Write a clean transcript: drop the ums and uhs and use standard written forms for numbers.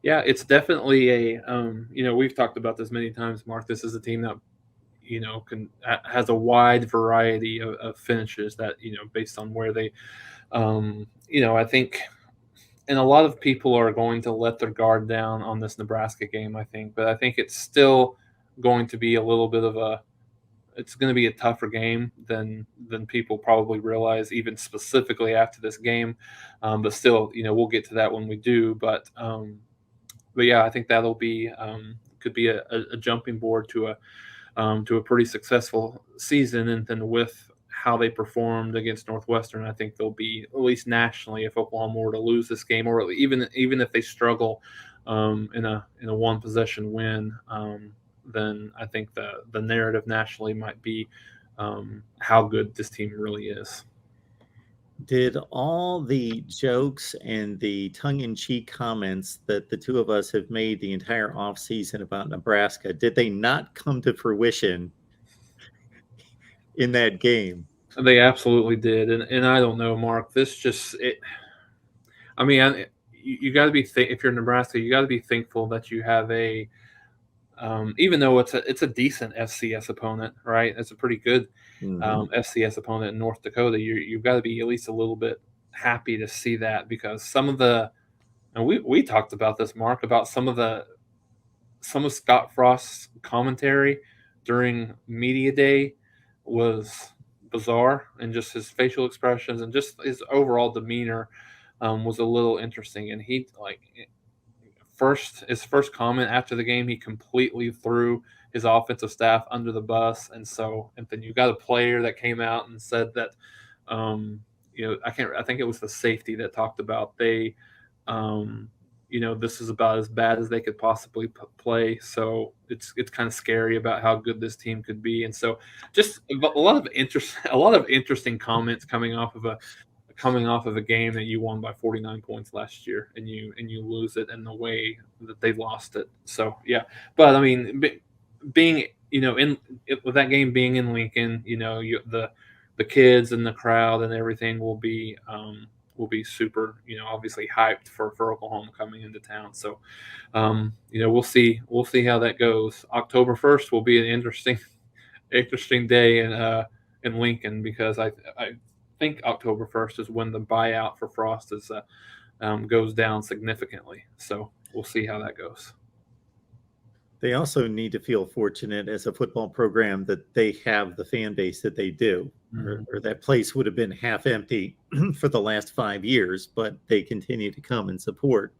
Yeah, it's definitely we've talked about this many times, Mark. This is a team that has a wide variety of finishes that based on where they I think, and a lot of people are going to let their guard down on this Nebraska game, I think, but I think it's still going to be a little bit of a it's going to be a tougher game than people probably realize, even specifically after this game. But still, we'll get to that when we do. But yeah, I think that'll be could be a jumping board to a pretty successful season, and then with how they performed against Northwestern, I think they'll be at least nationally if Oklahoma were to lose this game, or even if they struggle in a one possession win, then I think the narrative nationally might be how good this team really is. Did all the jokes and the tongue-in-cheek comments that the two of us have made the entire offseason about Nebraska, did they not come to fruition in that game? They absolutely did, and I don't know, Mark. This just it. I mean, you got to be if you're Nebraska, you got to be thankful that you have a even though it's a decent FCS opponent, right? It's a pretty good Mm-hmm. FCS opponent in North Dakota. You've got to be at least a little bit happy to see that, because some of the and we talked about this, Mark, about some of Scott Frost's commentary during media day was bizarre, and just his facial expressions and just his overall demeanor was a little interesting. And he like his first comment after the game, he completely threw his offensive staff under the bus, and then you got a player that came out and said that, I think it was the safety that talked about um, this is about as bad as they could possibly play. So it's kind of scary about how good this team could be, and so just a lot of a lot of interesting comments coming off of a game that you won by 49 points last year, and you lose it in the way that they lost it. So yeah, but I mean, being in with that game being in Lincoln, the kids and the crowd and everything will be super, obviously hyped for Oklahoma coming into town. So we'll see how that goes. October 1st will be an interesting day in Lincoln, because I think October 1st is when the buyout for Frost goes down significantly. So we'll see how that goes. They also need to feel fortunate as a football program that they have the fan base that they do, Mhm. or that place would have been half empty for the last 5 years, but they continue to come and support